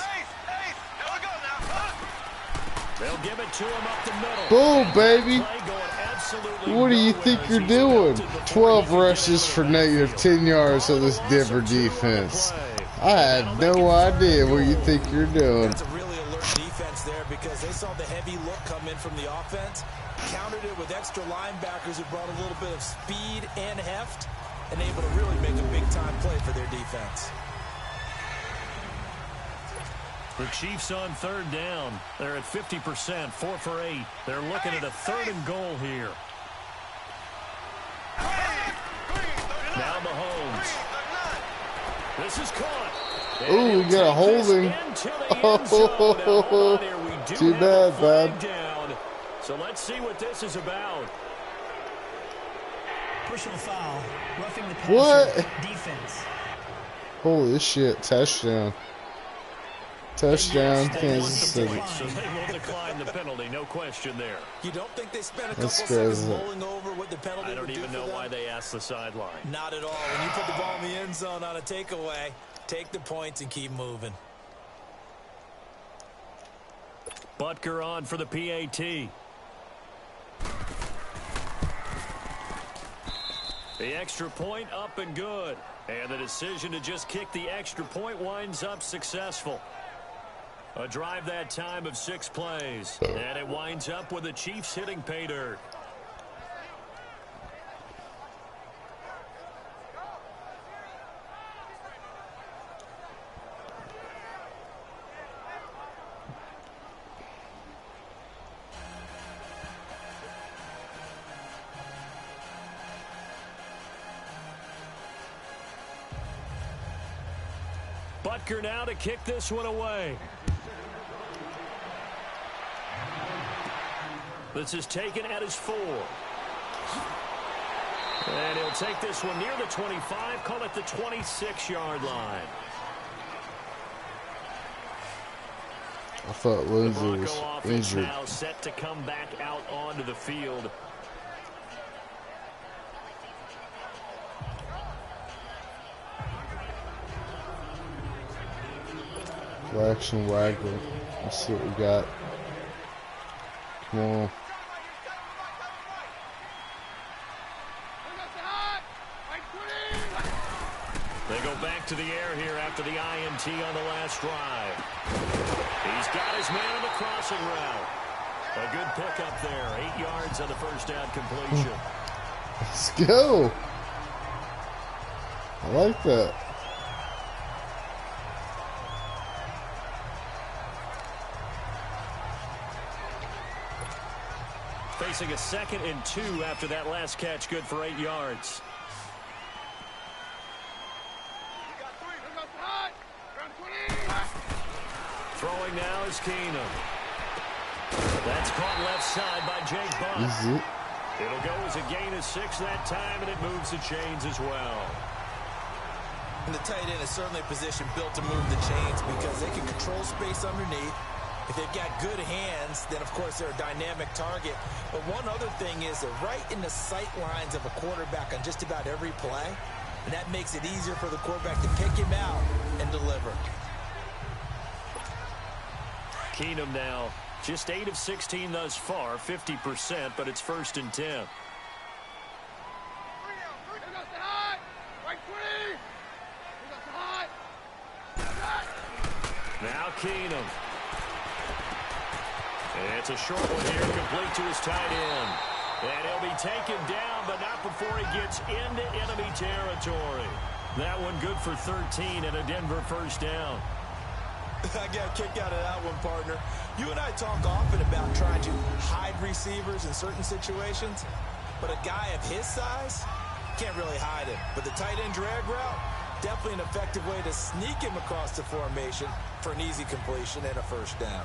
They'll give it to him up the middle. Boom, baby. What do you think you're doing? 12 rushes for negative 10 yards of this Denver defense. I had no idea what you think you're doing. That's a really alert defense there because they saw the heavy look come in from the offense, countered it with extra linebackers who brought a little bit of speed and heft, and able to really make a big-time play for their defense. The Chiefs on third down. They're at 50%, 4 for 8. They're looking at a 3rd and goal here. Now Mahomes. This is caught. Ooh, we got a holding. Oh, too bad, man. So let's see what this is about. Personal foul. Roughing the passer. What? Defense. Holy shit, touchdown. Touchdown, Kansas City. So they will decline the penalty, no question there. You don't think they spent a couple That's seconds crazy. mulling over what the penalty I don't would do even for know them? why they asked the sideline. Not at all. When you put the ball in the end zone on a takeaway, take the points and keep moving. Butker on for the PAT. The extra point up and good. And the decision to just kick the extra point winds up successful. A drive that time of 6 plays. And it winds up with the Chiefs hitting pay dirt. Butker now to kick this one away. This is taken at his 4. And he'll take this one near the 25, call it the 26-yard line. I thought Lindsay The was Bronco offense injured. now set to come back out onto the field. Action Wagner. Let's see what we got. Come on. They go back to the air here after the INT on the last drive. He's got his man on the crossing route. A good pickup there. 8 yards on the first down completion. Let's go. I like that. Facing a 2nd and 2 after that last catch, good for 8 yards. Throwing now is Keenum. That's caught left side by Jake Buck. Easy. It'll go as a gain of 6 that time, and it moves the chains as well. And the tight end is certainly a position built to move the chains because they can control space underneath. If they've got good hands, then, of course, they're a dynamic target. But one other thing is they're right in the sight lines of a quarterback on just about every play. And that makes it easier for the quarterback to pick him out and deliver. Keenum now just 8 of 16 thus far, 50%, but it's 1st and 10. Keenum. It's a short one here, complete to his tight end. And he'll be taken down, but not before he gets into enemy territory. That one good for 13 and a Denver first down. I got a kick out of that one, partner. You and I talk often about trying to hide receivers in certain situations, but a guy of his size can't really hide him. But the tight end drag route, definitely an effective way to sneak him across the formation for an easy completion and a first down.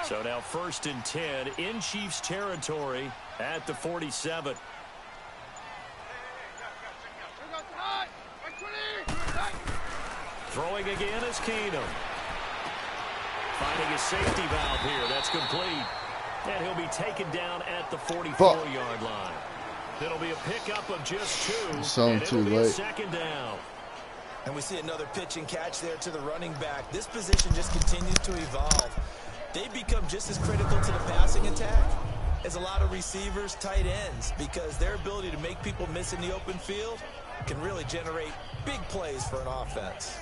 So now 1st and 10 in Chiefs territory at the 47. Throwing again is Keenum. Finding a safety valve here. That's complete. And he'll be taken down at the 44-yard line. It'll be a pickup of just 2. So too late. Second down. And we see another pitch and catch there to the running back. This position just continues to evolve. They become just as critical to the passing attack as a lot of receivers, tight ends, because their ability to make people miss in the open field can really generate big plays for an offense.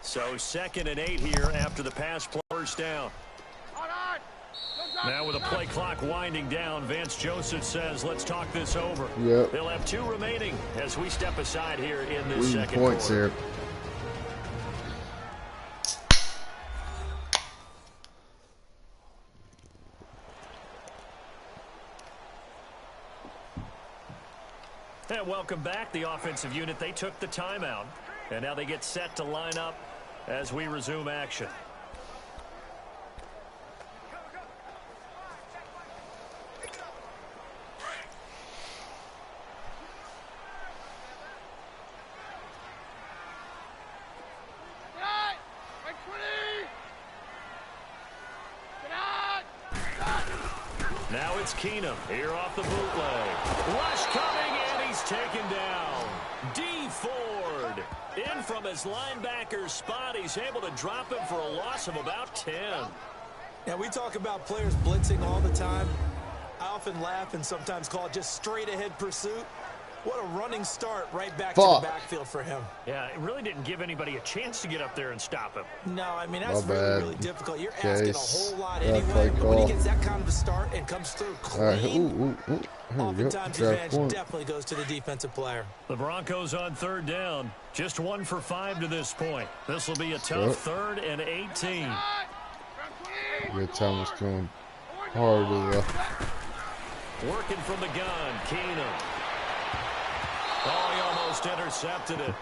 So 2nd and 8 here after the pass play, first down. Now with the play clock winding down, Vance Joseph says, let's talk this over. Yep. They'll have 2 remaining as we step aside here in this second points quarter. here. And welcome back. The offensive unit, they took the timeout. And now they get set to line up as we resume action. Now it's Keenum here off the bootleg. Rush coming, and he's taken down. D. Ford in from his linebacker spot. He's able to drop him for a loss of about 10. Now, we talk about players blitzing all the time. I often laugh and sometimes call it just straight-ahead pursuit. What a running start right back to the backfield for him. Yeah, it really didn't give anybody a chance to get up there and stop him. No, I mean, that's really difficult. You're asking a whole lot anyway. But when he gets that kind of a start and comes through clean, oftentimes the advantage definitely goes to the defensive player. The Broncos on 3rd down. Just 1 for 5 to this point. This will be a tough 3rd and 18. Good time was going hard to the Working from the gun, Keenum. Oh, he almost intercepted it.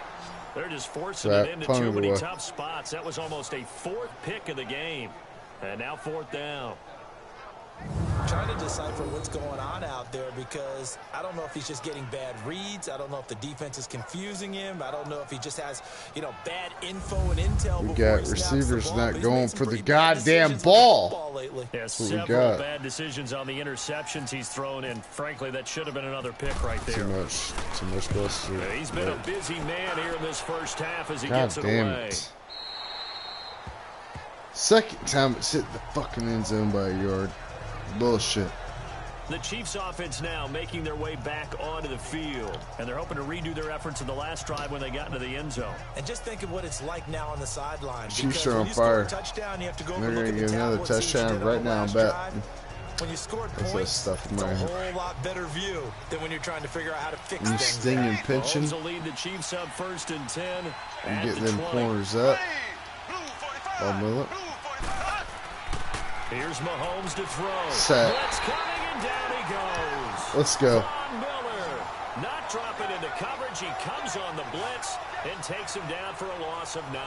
They're just forcing it into too many tough spots. That was almost a 4th pick of the game. And now 4th down. Trying to decipher what's going on out there because I don't know if he's just getting bad reads. I don't know if the defense is confusing him. I don't know if he just has, bad info and intel. We got receivers not going for the goddamn ball. Yeah, several bad decisions on the interceptions he's thrown, and frankly, that should have been another pick right there. Too much closer. Yeah, he's been a busy man here in this first half as he gets it away. Second time it's hit the fucking end zone by a yard. Bullshit. The Chiefs offense now making their way back onto the field, and they're hoping to redo their efforts in the last drive when they got into the end zone. And just think of what it's like now on the sideline. Chiefs are on fire. Touchdown, you have to go they're going to get another touchdown right now, I bet. When you scored points, it's a whole lot better view than when you're trying to figure out how to fix things. Stinging pinching. Mahomes will lead the Chiefs up 1st and 10. And get them corners up. Here's Mahomes to throw. Set. Blitz coming, and down he goes. Let's go. Von Miller, not Dropping into coverage. He comes on the blitz and takes him down for a loss of 9.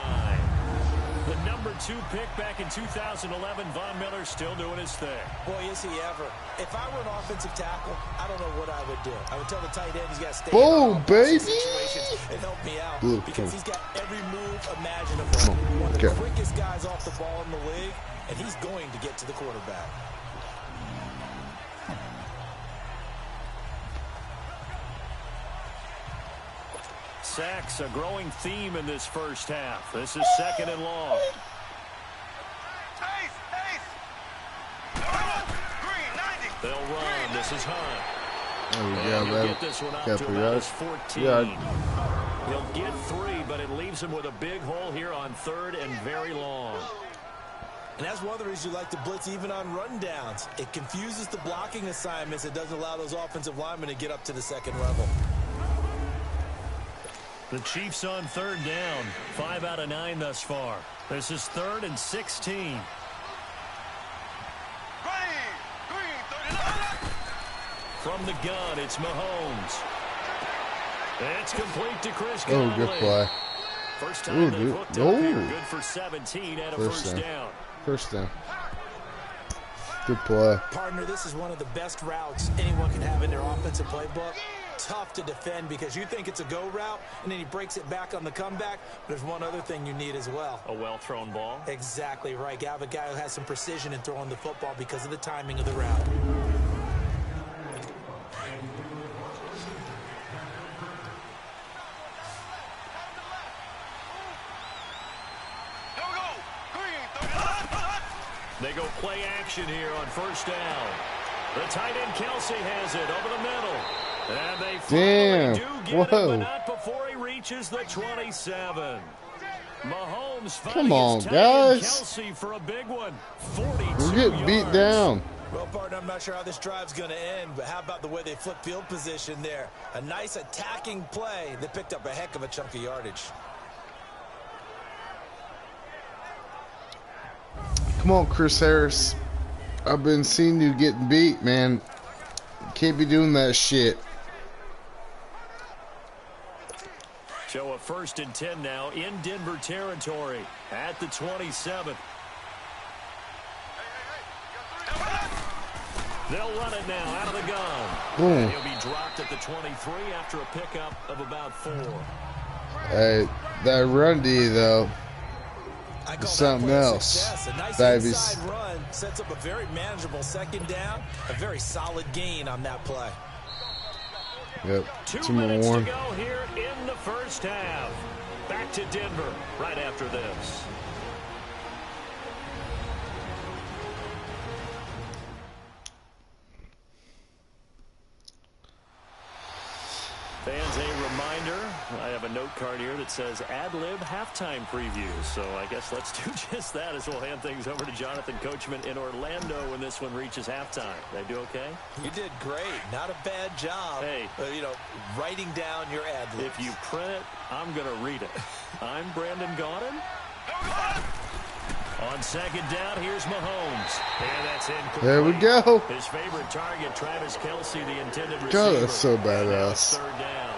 The number 2 pick back in 2011, Von Miller still doing his thing. Boy, is he ever. If I were an offensive tackle, I don't know what I would do. I would tell the tight end he's got to stay Boom, in baby. situations and help me out. Ooh, because he's got every move imaginable. One of the quickest guys off the ball in the league, and he's going to get to the quarterback. Sacks, a growing theme in this first half. This is 2nd and long. They'll run. This is Hunt. Oh, He'll get this one up to about his 14. He'll get 3, but it leaves him with a big hole here on 3rd and very long. And that's one of the reasons you like to blitz even on rundowns. It confuses the blocking assignments. It doesn't allow those offensive linemen to get up to the second level. The Chiefs on 3rd down. 5 out of 9 thus far. This is 3rd and 16. From the gun, it's Mahomes. It's complete to Chris Conley. Oh, good play. First time they've hooked up here. Good for 17 and a first down. First down. Good play. Partner, this is one of the best routes anyone can have in their offensive playbook. Tough to defend because you think it's a go route, and then he breaks it back on the comeback. There's one other thing you need as well. A well-thrown ball. Exactly right. You have a guy who has some precision in throwing the football because of the timing of the route. They go play action here on first down. The tight end Kelsey has it over the middle. And they finally do get it, but not before he reaches the 27. Mahomes finding his tight end Kelsey for a big one. 42 We're getting beat down. Well, partner, I'm not sure how this drive's going to end, but how about the way they flip field position there? A nice attacking play that picked up a heck of a chunk of yardage. Come on, Chris Harris. I've been seeing you getting beat, man. Can't be doing that shit. So a 1st and 10 now in Denver territory at the 27. They'll run it now out of the gun. Boom. He'll be dropped at the 23 after a pickup of about 4. Hey, that run D, though. Something else. A nice Baby. inside run sets up a very manageable 2nd down. A very solid gain on that play. Yep. 2 minutes to go here in the first half. Back to Denver right after this. Fans, a reminder, I have a note card here that says ad-lib halftime preview. So I guess let's do just that as we'll hand things over to Jonathan Coachman in Orlando when this one reaches halftime. Did I do okay? You did great. Not a bad job. Hey. Writing down your ad-libs. If you print it, I'm going to read it. I'm Brandon Gaudin. On 2nd down, here's Mahomes. And that's incomplete. There we go. His favorite target, Travis Kelce, the intended receiver. God, that's so badass. 3rd down.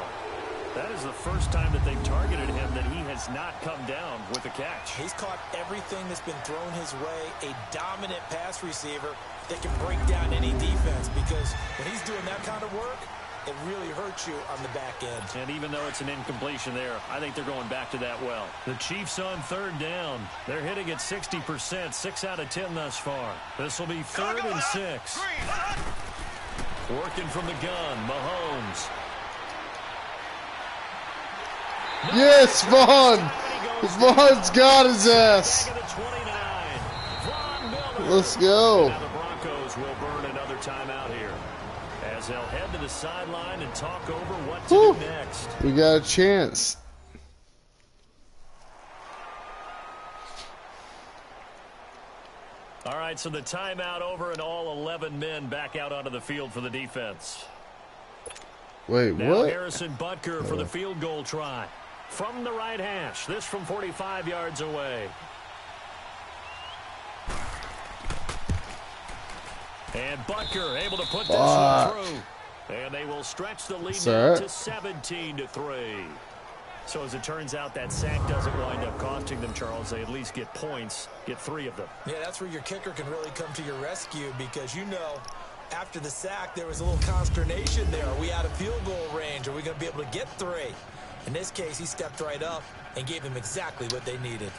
That is the first time that they've targeted him that he has not come down with a catch. He's caught everything that's been thrown his way. A dominant pass receiver that can break down any defense because when he's doing that kind of work, it really hurts you on the back end. And even though it's an incompletion there, I think they're going back to that well. The Chiefs on 3rd down. They're hitting at 60%, 6 out of 10 thus far. This will be 3rd and 6. Working from the gun, Mahomes. Yes, Vaughn. Vaughn's got his ass. Let's go. Now the Broncos will burn another timeout here as they'll head to the sideline and talk over what to do next. We got a chance. All right, so the timeout over and all 11 men back out onto the field for the defense. Wait, now what? Harrison Butker for the field goal try. From the right hash, this from 45 yards away. And Butker able to put this one through. And they will stretch the lead Sir. to 17-3. So as it turns out, that sack doesn't wind up costing them, Charles. They at least get points, get 3 of them. Yeah, that's where your kicker can really come to your rescue because, you know, after the sack, there was a little consternation there. Are we out of field goal range? Are we going to be able to get 3? In this case, he stepped right up and gave them exactly what they needed.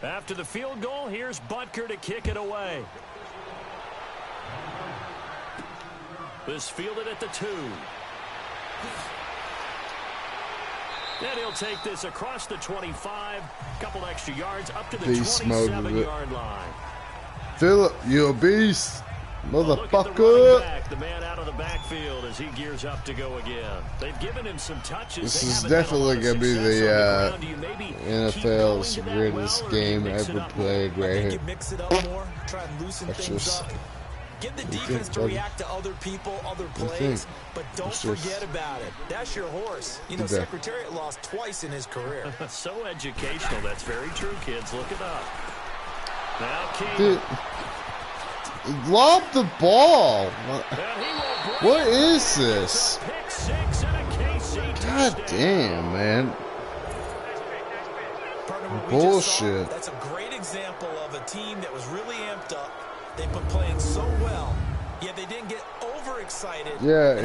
After the field goal, here's Butker to kick it away. This fielded at the 2. Then he'll take this across the 25, couple extra yards up to the 27-yard line. Phillip, you a beast, motherfucker. Back, the man out of the backfield as he gears up to go again. They've given him some touches. This is definitely going to be the NFL's greatest game ever played right here. Mix it up more, try and loosen things up. Get the defense to react to other people, other plays, but don't forget about it. That's your horse. You know, Secretariat lost twice in his career. So educational. That's very true, kids. Look it up. Now King. Lob the ball. What is this? God damn, man. Bullshit. That's a great example of a team that was really amped up. They've been playing so well, yet they didn't get overexcited. Yeah,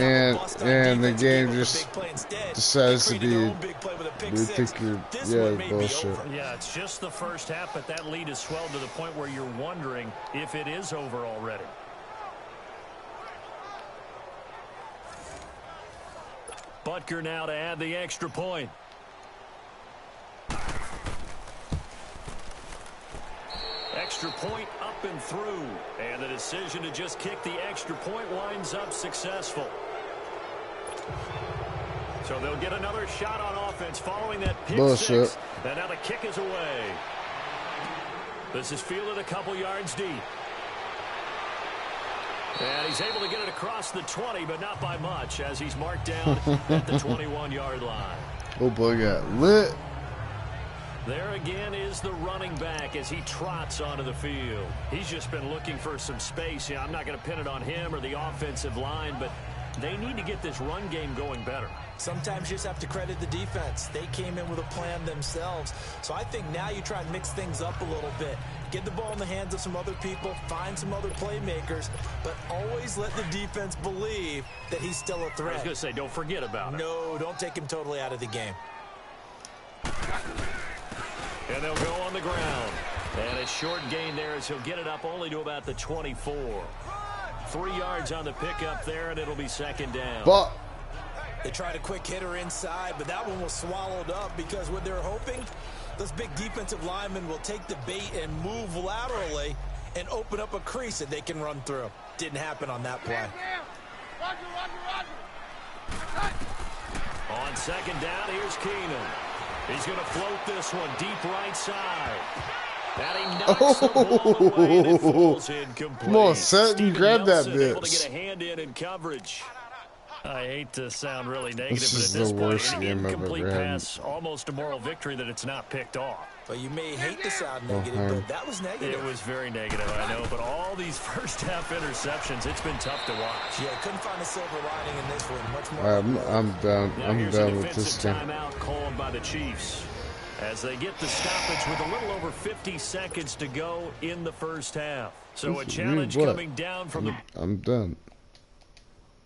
and the game just decides to be bullshit. Yeah, it's just the first half, but that lead has swelled to the point where you're wondering if it is over already. Butker now to add the extra point. Extra point up and through. And the decision to just kick the extra point winds up successful. So they'll get another shot on offense following that pick six. And now the kick is away. This is fielded a couple yards deep. And he's able to get it across the 20, but not by much as he's marked down at the 21-yard line. Oh, boy, got lit. There again is the running back as he trots onto the field. He's just been looking for some space. Yeah, I'm not going to pin it on him or the offensive line, but they need to get this run game going better. Sometimes you just have to credit the defense. They came in with a plan themselves. So I think now you try and mix things up a little bit. Get the ball in the hands of some other people, find some other playmakers, but always let the defense believe that he's still a threat. I was going to say, don't forget about it. No, don't take him totally out of the game. And they'll go on the ground. And a short gain there as he'll get it up only to about the 24. 3 yards on the pickup there, and it'll be second down. But they tried a quick hitter inside, but that one was swallowed up because what they're hoping, those big defensive linemen will take the bait and move laterally and open up a crease that they can run through. Didn't happen on that play. On second down, here's Keenan. He's going to float this one deep right side. And he knocks the ball away and it falls incomplete. Come on, Sutton, grab that bitch. Able to get a hand in coverage. I hate to sound really negative, This but at is this the point, worst an game I've incomplete ever had. pass, almost a moral victory that it's not picked off. But you may hate to sound negative, but that was negative. It was very negative, I know. But all these first-half interceptions, it's been tough to watch. Yeah, couldn't find a silver lining in this one. Much more. I'm done. Now I'm here's done a with this game. timeout called by the Chiefs as they get the stoppage with a little over 50 seconds to go in the first half. So a challenge coming down from the... I'm done.